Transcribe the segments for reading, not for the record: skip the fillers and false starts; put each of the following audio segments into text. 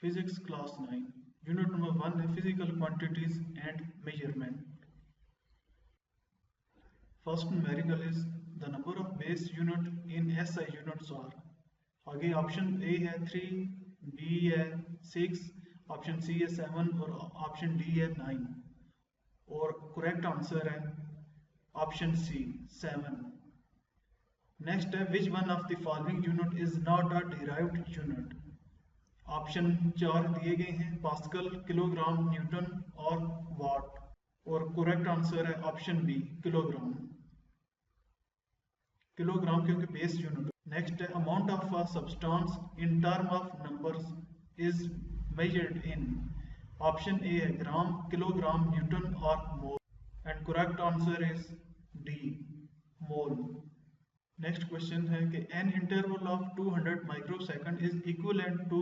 Physics class 9 Unit number 1 है Physical Quantities and Measurement. First numerical is the number of base unit in SI units are. आगे option A है 3, B है 6, option C है 7 और option D है 9 और correct answer है option C 7. Next है which one of the following unit is not a derived unit. Option 4 दिए गए हैं पास्कल, किलोग्राम, न्यूटन और वाट और करेक्ट आंसर है ऑप्शन बी किलोग्राम. किलोग्राम क्योंकि बेस यूनिट. नेक्स्ट है amount of a substance in term of numbers is measured in. Option A है gram, kilogram, newton और mole and correct answer is D mole. Next question है कि an interval of 200 microsecond is equivalent to.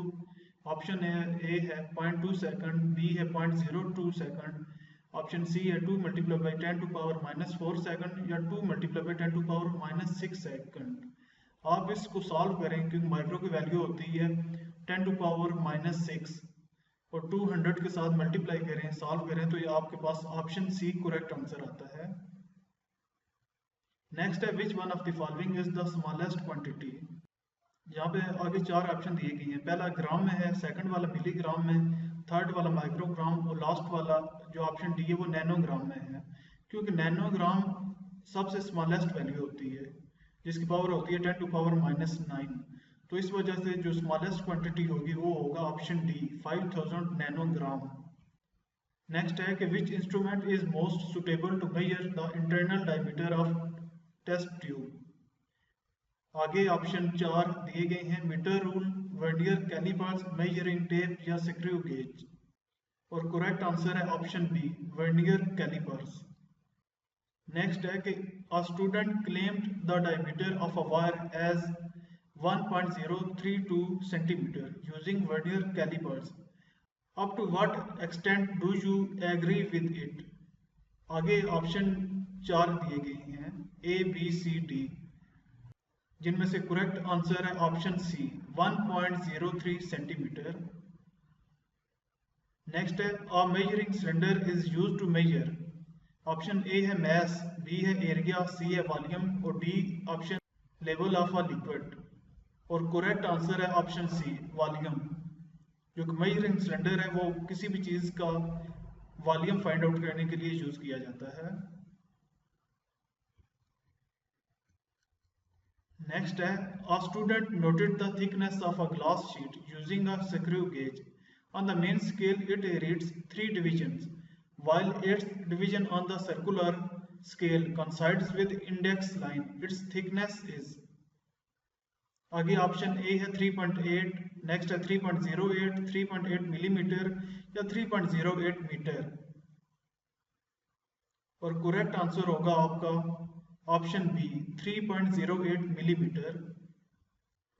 Option A है 0.2 second, B है 0.02 second, option C है 2 multiply by 10 to power -4 second या 2 multiply by 10 to power -6 second. आप इसको solve करें क्योंकि माइक्रो की वैल्यू होती है 10 टू पावर -6 और 200 के साथ मल्टीप्लाई करें, सॉल्व करें तो ये आपके पास ऑप्शन सी करेक्ट आंसर आता है. नेक्स्ट है which one of the following is the smallest quantity. यहाँ पे आगे 4 ऑप्शन दिए गए हैं. पहला ग्राम में है, सेकंड वाला मिलीग्राम में, थर्ड वाला माइक्रोग्राम और लास्ट वाला जो ऑप्शन डी है वो नैनोग्राम में है. क्योंकि नैनोग्राम सबसे स्मॉलेस्ट वैल्यू होती है जिसकी पावर होती है 10 टू पावर -9. तो इस वजह से जो स्मॉलेस्ट क्वांटिटी होगी वो होगा ऑप्शन डी 5000 नैनोग्राम. नेक्स्ट है कि which instrument is most suitable to measure the internal diameter of test tube. आगे ऑप्शन 4 दिए गए हैं metre rule, vernier callipers, measuring tape या स्क्रू गेज और करेक्ट आंसर है option B vernier callipers. Next है कि a student claimed the diameter of a wire as 1.032 centimetre using vernier callipers. Up to what extent do you agree with it. आगे option 4 दिए गए हैं A B C D जिनमें से correct answer है option C 1.03 centimetre. Next है a measuring cylinder is used to measure. Option A है mass, B है एरिया, सी है वॉल्यूम और D option level of a liquid और करेक्ट आंसर है ऑप्शन सी वॉल्यूम. जो कि मेजरिंग सिलेंडर है वो किसी भी चीज का वॉल्यूम फाइंड आउट करने के लिए यूज किया जाता है. नेक्स्ट है a student noted the thickness of a glass sheet using a screw gauge. On the main scale it reads 3 divisions while its division on the circular scale coincides with index line. Its thickness is. आगे option A है 3.8, next है 3.08, 3.8 millimetre या 3.08 metre और correct answer होगा आपका option B 3.08 millimetre.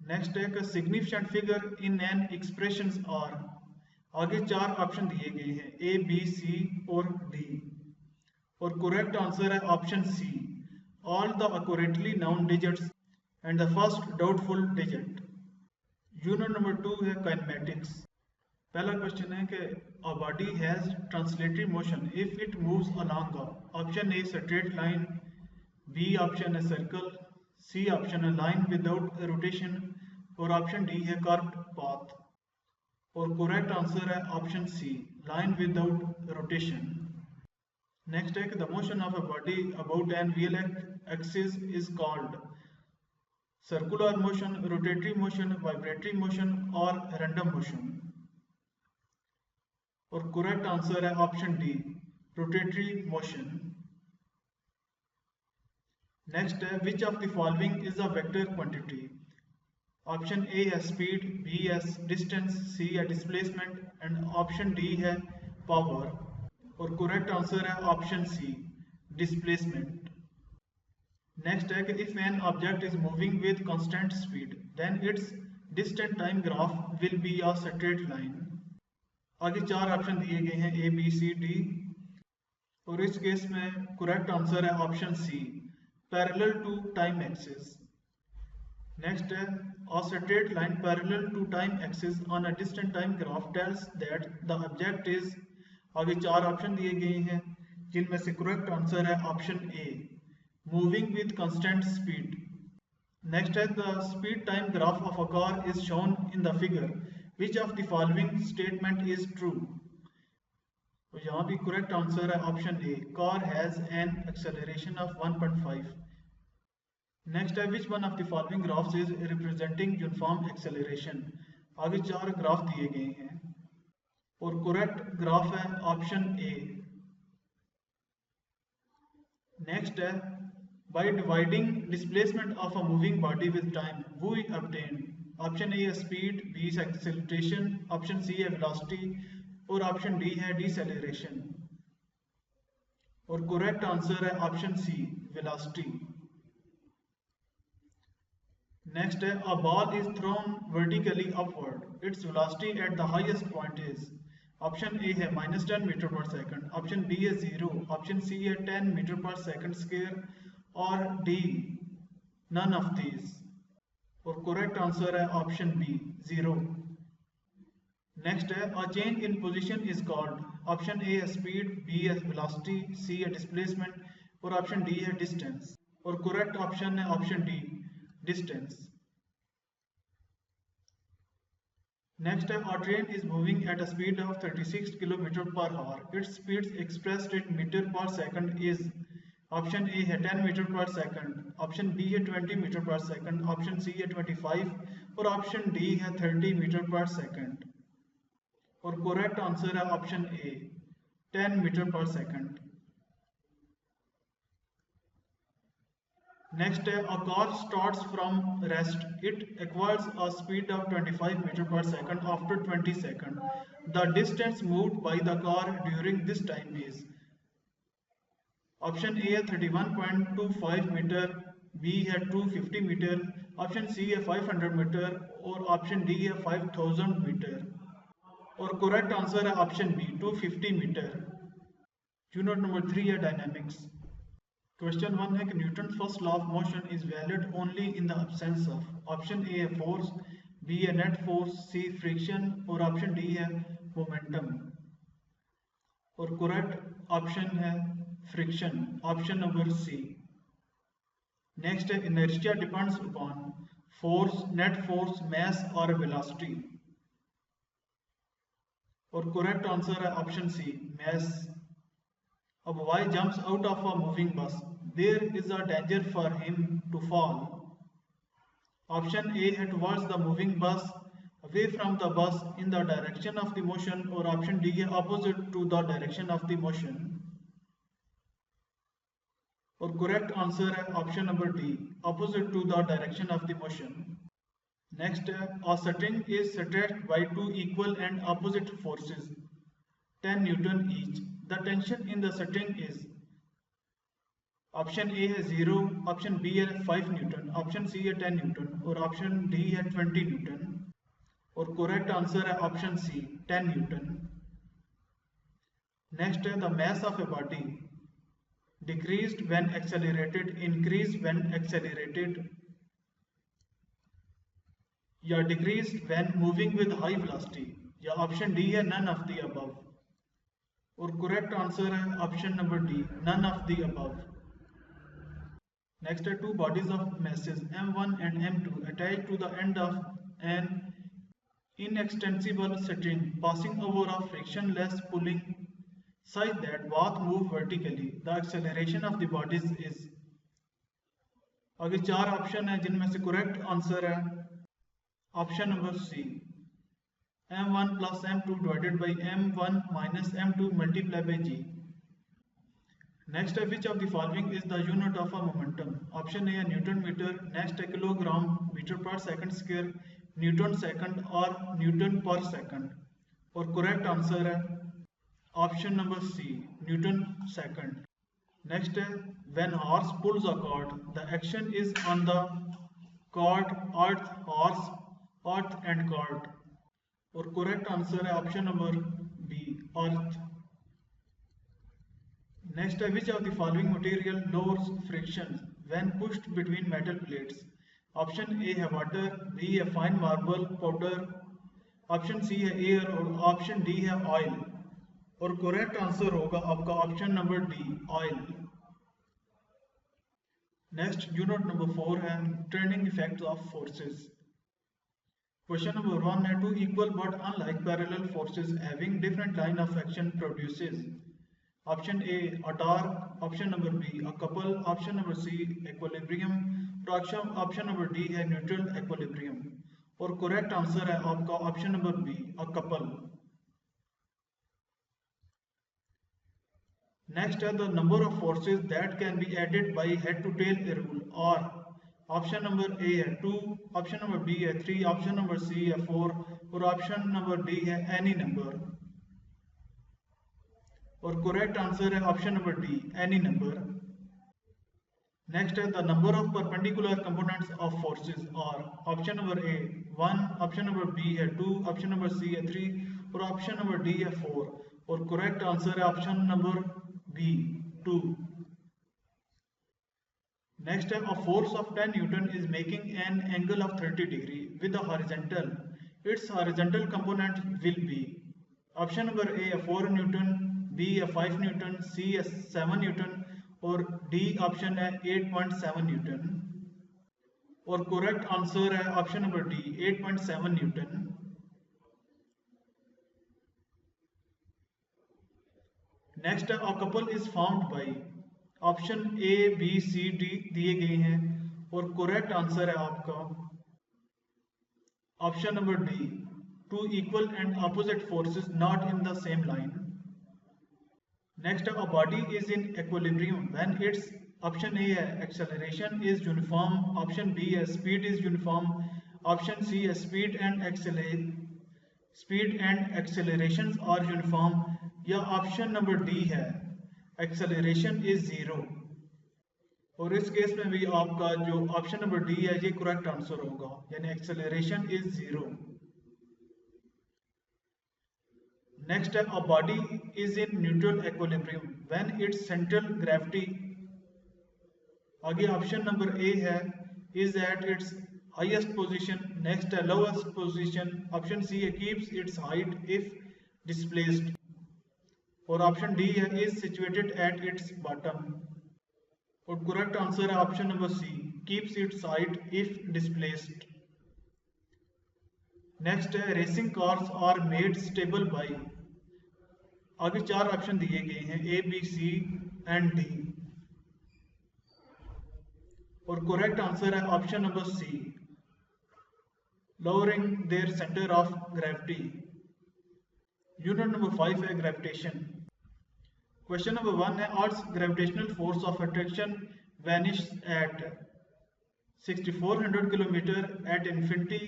Next है कि significant figure in an expressions are. आगे 4 ऑप्शन दिए गए हैं ए बी सी और डी और करेक्ट आंसर है option C all the accurately known digits and the first doubtful digit. Unit number 2 है काइनेमेटिक्स. पहला क्वेश्चन है कि a body has translatory motion if it moves along a. Option A straight line, B option है circle, C option है line without rotation और option D है curved path और correct answer है option C line without rotation. Next है कि the motion of a body about an real axis is called circular motion, rotatory motion, vibratory motion और random motion और correct answer है option D rotatory motion. Next है which of the following is a vector quantity. Option A है speed, B है distance, C है displacement and option D है power और correct answer है ऑप्शन सी डिस्प्लेसमेंट. नेक्स्ट है कि if an object is moving with constant speed then its distance time graph will be a straight line. आगे 4 option दिए गए हैं ए बी सी डी और इस केस में करेक्ट आंसर है option C parallel to time axis. Next है a straight line parallel to time axis on a distant time graph tells that the object is, आगे चार option दिए गए हैं जिनमें से करेक्ट आंसर है option A, moving with constant speed. Next है the speed time graph of a car is shown in the figure, which of the following statement is true. तो यहाँ भी करेक्ट आंसर है option A, car has an acceleration of 1.5। Next है which one of the following graphs is representing uniform acceleration. आगे चार graph दिए गए हैं और करेक्ट ग्राफ है ऑप्शन ए। नेक्स्ट है by dividing displacement of a moving body with time we obtain, option A है स्पीड, बी है एक्सेलरेशन, ऑप्शन सी है वेलोसिटी और ऑप्शन डी है डिसेलरेशन। और करेक्ट आंसर है option C, velocity. Next, a ball is thrown vertically upward. Its velocity at the highest point is, option A है -10 metre per second, option B है 0, option C है 10 metre per second square और D none of these। और correct answer है option B, 0। Next है a change in position is called, option A है speed, B है velocity, C है displacement और ऑप्शन D है डिस्टेंस। और करेक्ट ऑप्शन है option D, distance। Next, a train is moving at a speed of 36 km per hour. Its speed expressed in meter per second is, option A है 10 metre per second, option B है 20 metre per second, option C है 25 और option D है 30 metre per second. और correct answer है option A, 10 metre per second. Next, a car starts from rest. It acquires a speed of 25 meter per second after 20 seconds. The distance moved by the car during this time is, option A है 31.25 metre, B है 250 metre, option C है 500 metre और option D है 5000 metre. और correct answer है option B, 250 metre. Unit number 3 है dynamics. Question 1 है कि Newton first law of motion is valid only in the absence of, option A है फोर्स, बी है नेट फोर्स, सी फ्रिक्शन और option D है momentum. और correct option है friction, option number C. Next है inertia depends upon force, net force, mass और velocity. और correct answer है ऑप्शन सी, मास। अब Y jumps out of a moving bus. There is a danger for him to fall. Option A है towards the moving bus, away from the bus, in the direction of the motion और option D है opposite to the direction of the motion। और correct answer है option number D, opposite to the direction of the motion। Next, a string is stretched by two equal and opposite forces, 10 Newton each. The tension in the string is, option A है 0, option B है 5 Newton, option C है 10 Newton और option D है 20 newton. और correct answer है option C, 10 newton. Next है the mass of a body decreased when accelerated, increased when accelerated या decreased when moving with high velocity, या option D है none of the above. और correct answer है option number D, none of the above. Next है two bodies of masses m1 and m2 attached to the end of an inextensible string passing over a frictionless pulling such that both move vertically. The acceleration of the bodies is, आगे चार option है जिनमें से correct answer है option number C, m1 plus m2 divided by m1 minus m2 multiplied by g। Next है which of the following is the unit of a momentum, option A है newton metre, next है kilogram metre per second square, newton second और newton per second. और correct answer है option number C, newton second. Next है when horse pulls a cord the action is on the cord, earth, horse, earth and cord. और correct answer है option number B, earth. Next है which of the following material lowers friction when pushed between metal plates, option A है water, B है fine marble powder, option C है air और option D है oil. और correct answer होगा आपका option number D, oil. Next unit number 4 है turning effects of forces. Question number 1 है two equal but unlike parallel forces having different line of action produces. Option A a torque, option number B a couple, option number C equilibrium और option number D है neutral equilibrium। और correct answer है आपका option number B a couple। Next है the number of forces that can be added by head to tail rule or option number A है 2, option number B है 3, option number C है 4 और option number D है any number. और correct answer है option number D, any number. Next है the number of perpendicular components of forces और option number A 1, option number B है 2, option number C है 3 और ऑप्शन नंबर डी है 4 और करेक्ट आंसर है option number B 2। Next, a force of 10 Newton is making an angle of 30 degree with a horizontal. Its horizontal component will be option number A 4 Newton, B 5 Newton, C 7 Newton और D option है 8.7 Newton। और correct answer है option number D 8.7 Newton। Next, a couple is formed by option A B C D दिए गए हैं और correct answer है आपका option number D, two equal and opposite forces not in the same line. Next, a body is in equilibrium when its option A है acceleration is uniform, option B है speed is uniform, option C है speed and accelerations are uniform या option number D है acceleration is zero. और इस case में भी आपका जो ऑप्शन नंबर डी है ये करेक्ट आंसर होगा, यानी एक्सेलरेशन इज जीरो। नेक्स्ट है a body is in neutral equilibrium when its central gravity, आगे ऑप्शन नंबर ए है is at its highest position, next है लोएस्ट पोजीशन, ऑप्शन सी है keeps its height if displaced और option D है is situated at its bottom. और correct answer है option number C, keeps its height if displaced. Next है racing cars are made stable by, आगे 4 option दिए गए हैं A B C and D और करेक्ट आंसर है option number C, lowering their centre of gravity. Unit number 5 है gravitation. Question number 1 है Earth gravitational force of attraction vanish at 6400 kilometre at infinity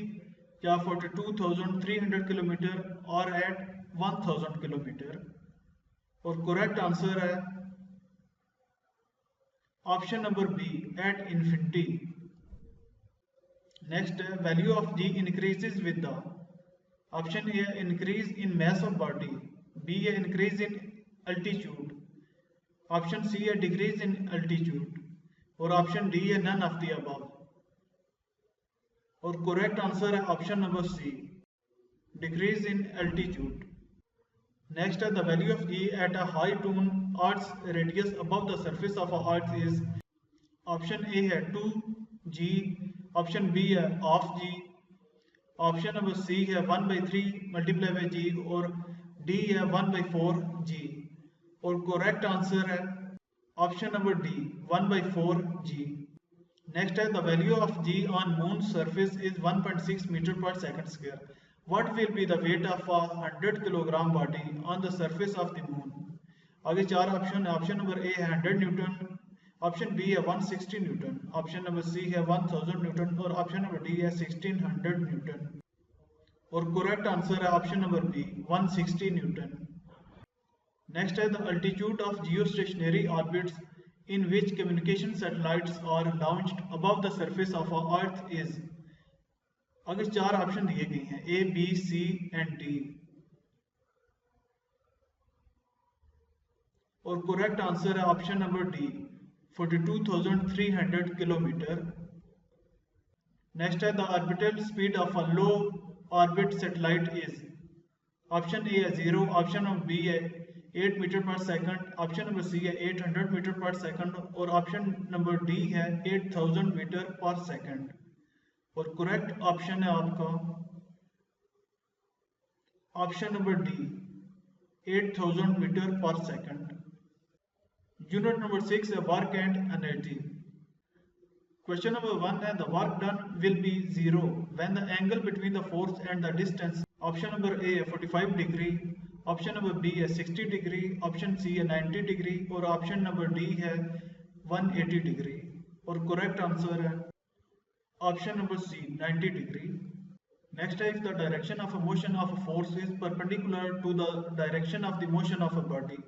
या 42,300 kilometre और at 1000 kilometre. और correct answer है option number B, at infinity. Next है value of g increases with the, option A increase in mass of body, B है increase in altitude, option C है decrease in altitude और option D है none of the above. और correct answer है option number C, decrease in altitude. Next है the value of g at a height two Earth's radius above the surface of Earth is, option A है 2g, option B है half g, option number C है 1/3 multiply by जी और D है 1/4g। और correct answer है option number D, 1/4g। Next है the value of g on moon surface is 1.6 metre per second square, what will be the weight of a 100 kilogram body on the surface of the moon. आगे 4 option है, option number A है 100 Newton, option B है 160 Newton, option number C है 1000 Newton और option number D है 1600 newton. और correct answer है option number B, 160 newton. Next है the altitude of geostationary orbits in which communication satellites are launched above the surface of Earth is, आगे 4 option दिए गए हैं A B C and D और correct answer है option number D, 42,300 kilometre. Next है the orbital speed of a low orbit satellite is option A है 0, option number B है 8 metre per second, option number C है 800 metre per second और option number D है 8000 metre per second. और correct option है आपका option number D 8000 metre per second. Unit number 6 है work and energy. Question number 1 है the work done will be 0 when the angle between the force and the distance. Option number A है 45 degree, option number B है 60 degree, option C है 90 degree और option number D है 180 degree. और correct answer है option number C 90 degree. Next है if the direction of a motion of a force is perpendicular to the direction of the motion of a body,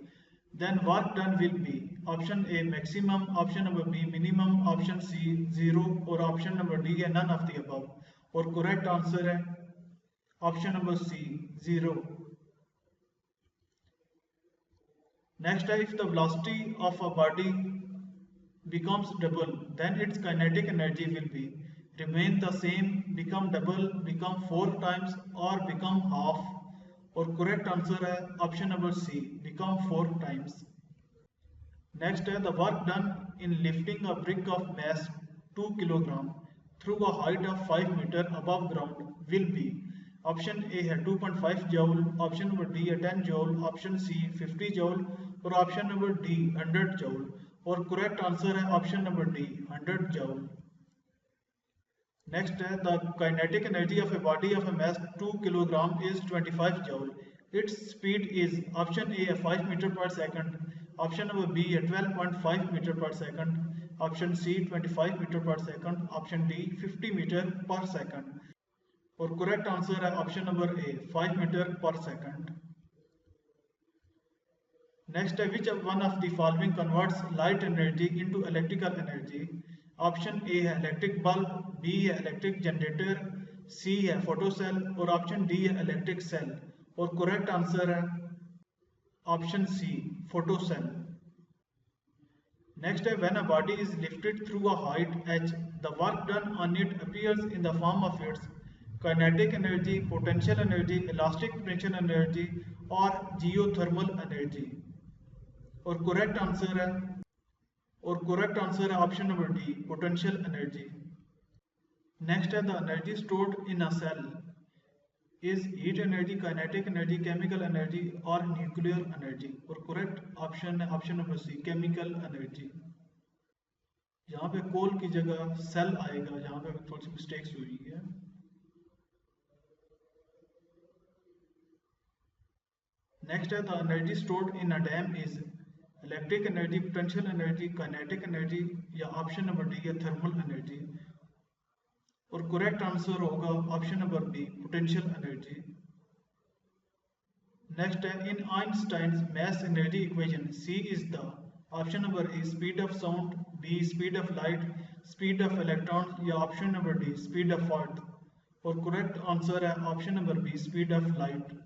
then work done will be option A maximum, option number B minimum, option C 0 और option number D है none of the above। और correct answer है option number C 0। Next है if the velocity of a body becomes double, then its kinetic energy will be remain the same, become double, become 4 times or become half। और correct answer है option number C become 4 times। Next है the work done in lifting a brick of mass 2 kg through a height of 5 meter above ground will be option A है 2.5 joule, option number D है 10 joule, option C 50 joule और option number D 100 joule. और correct answer है option number D 100 joule. Next है the kinetic energy of a body of a mass 2 kilogram is 25 joule, its speed is option A है 5 metre per second, option number B है 12.5 metre per second, option C 25 metre per second, option D 50 metre per second. और correct answer है option number A 5 metre per second. Next है which one of the following converts light energy into electrical energy. Option A है electric bulb, B है electric generator, C है photo cell और option D है electric cell. और correct answer है option C photo cell. Next है when a body is lifted through a height h, the work done on it appears in the form of its kinetic energy, potential energy, elastic potential energy और geothermal energy. और correct answer है option number D potential energy. Next है the energy stored in a cell is heat energy, kinetic energy, chemical energy और nuclear energy. और correct option है option number C chemical energy. यहाँ पे कोल की जगह सेल आएगा, यहाँ पे थोड़ी सी मिस्टेक्स हुई है। नेक्स्ट है the energy stored in a dam is electric energy, potential energy, kinetic energy या ऑप्शन नंबर डी है थर्मल एनर्जी। और करेक्ट आंसर होगा option number B potential energy. Next है in Einstein's mass energy equation c is the option number A speed of sound, B speed of light, speed of electron या option number D speed of thought. और correct answer है option number B speed of light.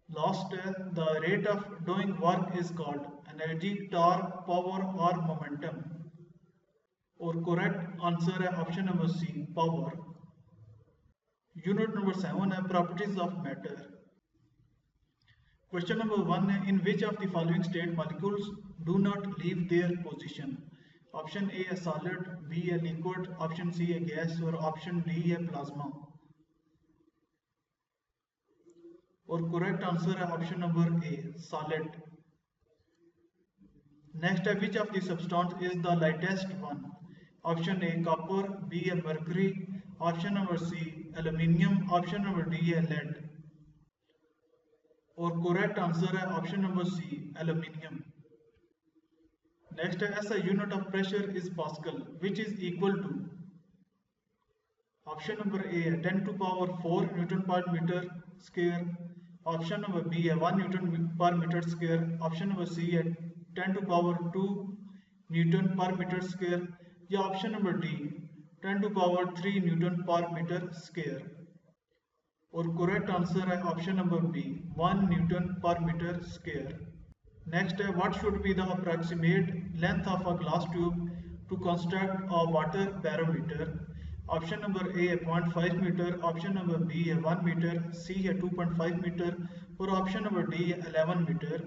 Last है the rate of doing work is called energy, torque, power और momentum. और correct answer है option number C power. Unit number 7 है properties of matter. Question number 1 है in which of the following state molecules do not leave their position. Option A है solid, B है liquid, option C है gas और option D है plasma. और correct answer है option number ए solid. Next है which of the substance is the lightest one. Option A copper, B है mercury, option number C aluminium, option number D है lead. और correct answer है option number C aluminium. Next है SI unit of pressure is pascal which is equal to. Option number A है 10 to power 4 newton per metre square, option number B है 1 newton per metre square, option number C है 10 to power 2 Newton per metre square या option number D 10 to power 3 Newton per metre square. और correct answer है option number B 1 newton per metre square. Next है what should be the approximate length of a glass tube to construct a water barometer? Option number A है 0.5 metre, option number B है 1 metre, C है 2.5 metre और option number D है 11 metre.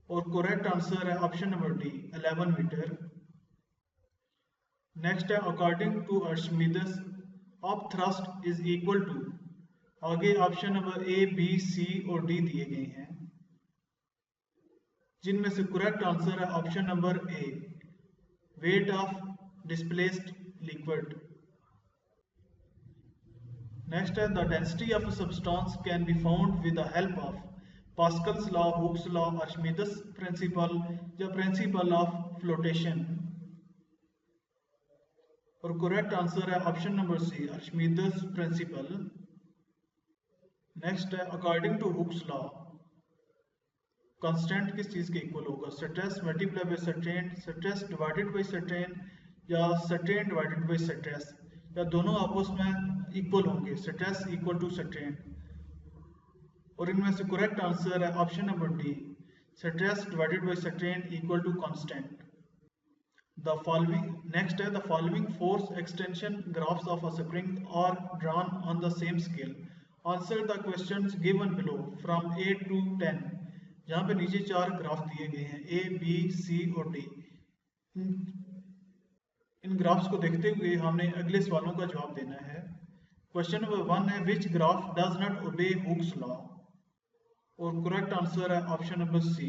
और correct answer है option number D 11 metre. Next है according to Archimedes of thrust is equal to, आगे option number A B C और D दिए गए हैं, जिनमें से करेक्ट आंसर है option number A weight of displaced liquid. Next है the density of a substance can be found with the help of Pascal's law, Hooke's law, Archimedes principle या principle of flotation. और correct answer है option number C Archimedes principle. Next है according to Hooke's law constant किस चीज के equal होगा? Stress multiply by strain, stress divided by strain या strain divided by stress, या दोनों आपस में इक्वल होंगे, स्ट्रेस इक्वल टू स्ट्रेन। और इनमें से करेक्ट आंसर है option number D stress divided by strain equal to constant. The following next है the following force extension graphs of a spring are drawn on the same scale. Answer the questions given below from 8 to 10। यहाँ पे नीचे 4 graph दिए गए हैं A B C और D. इन graphs को देखते हुए हमने अगले सवालों का जवाब देना है। क्वेश्चन नंबर 1 है which graph does not obey Hooke's law, और करेक्ट आंसर है ऑप्शन नंबर सी।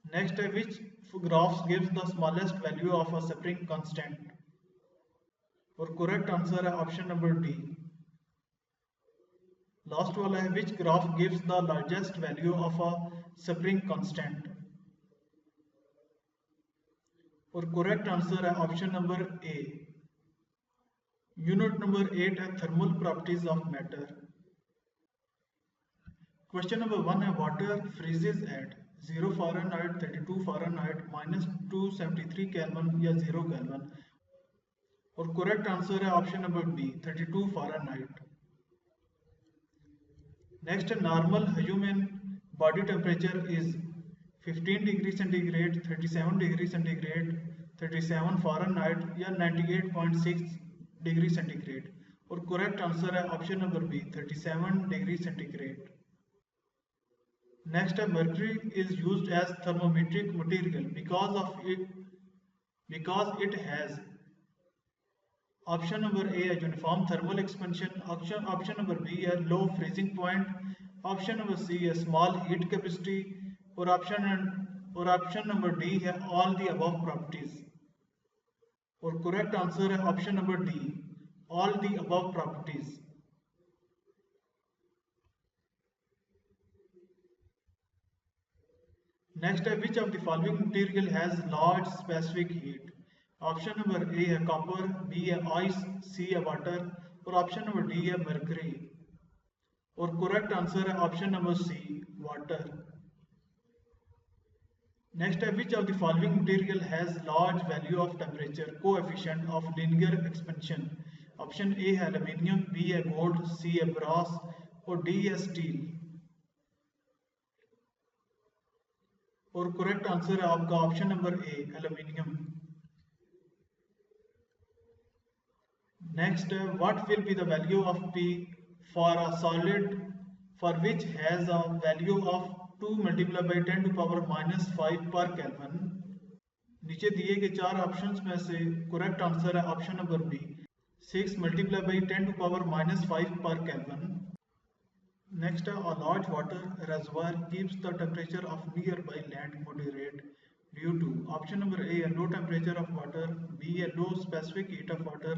नेक्स्ट है which graphs gives the smallest value of a spring constant, और करेक्ट आंसर है ऑप्शन नंबर डी। लास्ट वाला है which graph gives the largest value of a spring constant, और correct answer है option number A. Unit number 8 है thermal properties of matter. Question number 1 है water फ्रीजेज at 0 Fahrenheit, 32 Fahrenheit, -273 kelvin या 0 kelvin, और correct answer है option number B 32 Fahrenheit. Next normal human body temperature is 15 degree centigrade, 37 degree centigrade, 37 Fahrenheit या 98.6 degree centigrade, और correct answer है option number B 37 degree centigrade. Next है mercury is used as thermometric material because it has option number A है uniform thermal expansion, option number B है low freezing point, option number C है small heat capacity, और option number D है all the above properties, और correct answer है option number D all the above properties. Next है which of the following material has large specific heat. Option number A है copper, B है ice, C है water, और option number D है mercury, और correct answer है option number C water. Next है which of the following material has large value of temperature coefficient of linear expansion. Option A है aluminium, B है gold, C है brass, और D है steel, और correct answer है आपका option number A aluminium. Next है what will be the value of P for a solid for which has a value of 2 multiply by 10 to power -5 पर kelvin. नीचे दिए गए 4 ऑप्शंस में से करेक्ट आंसर है option number B 6 multiply by 10 to power -5 पर kelvin. Next, a large water reservoir keeps the temperature of nearby land moderate due to option number A, a low temperature of water, B, a low specific heat of water,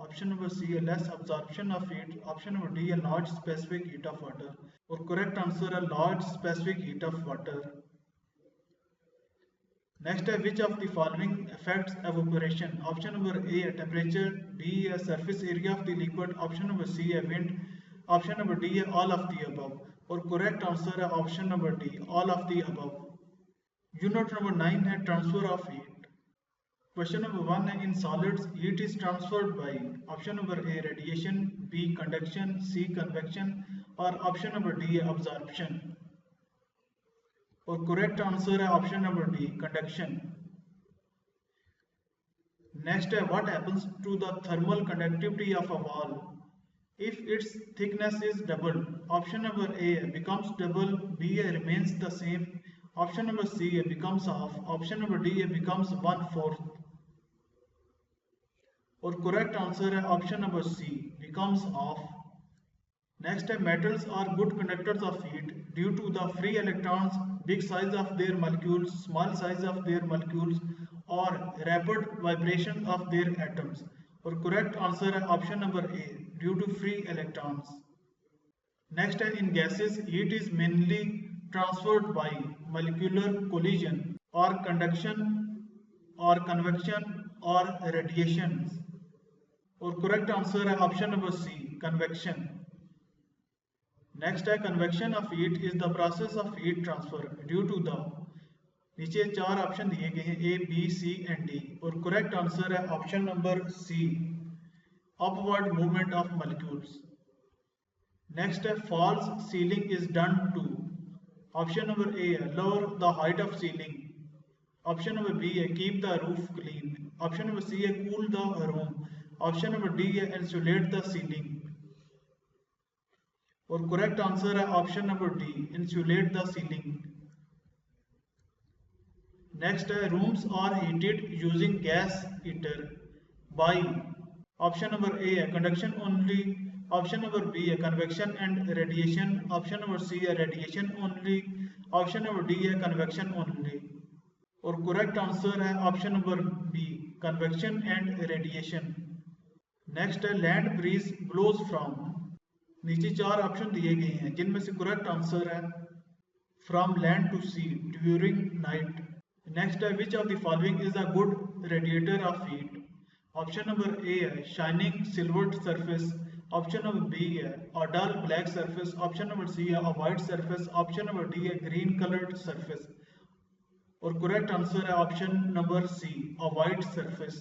option number C, a less absorption of heat, option number D, a large specific heat of water, or correct answer a large specific heat of water. Next, which of the following affects evaporation? Option number A, a temperature, B, a surface area of the liquid, option number C, a wind, option number D है all of the above, और correct answer है option number D all of the above. Unit number 9 है transfer of heat. Question number 1 है in solids heat is transferred by option number A radiation, B conduction, C convection, और option number D है absorption. और correct answer है option number D, conduction. Next है what happens to the thermal conductivity of a wall if its thickness is doubled? Option number A becomes double, B remains the same, option number C becomes half, option number D becomes 1/4 और correct answer है option number C, becomes half। Next है metals are good conductors of heat due to the free electrons, big size of their molecules, small size of their molecules or rapid vibration of their atoms और correct answer है option number A, due to free electrons। Next है in gases heat is mainly transferred by molecular collision or conduction or convection or radiation और correct answer है option number C, convection। Next है convection of heat is the process of heat transfer due to the, नीचे 4 option दिए गए हैं A, B, C and D और correct answer है option number C, upward movement of molecules. Next है false ceiling is done to, option number A है lower the height of ceiling, option number B है keep the roof clean, option number C है cool the room, option number D है insulate the ceiling और correct answer है option number D, insulate the ceiling. Next है rooms are heated using gas heater bye, option number A है conduction only, option number B है convection and radiation, option number C है radiation only, option number D है convection only और correct answer है option number B, convection and radiation. Next है land breeze blows from, नीचे 4 option दिए गए हैं जिनमें से करेक्ट आंसर है from land to sea during night. Next है which of the following is a good radiator of heat, option number A है shining silvered surface, option number B है a dull black surface, option number C है a white surface, option number D है green coloured surface और correct answer है option number C, a white surface.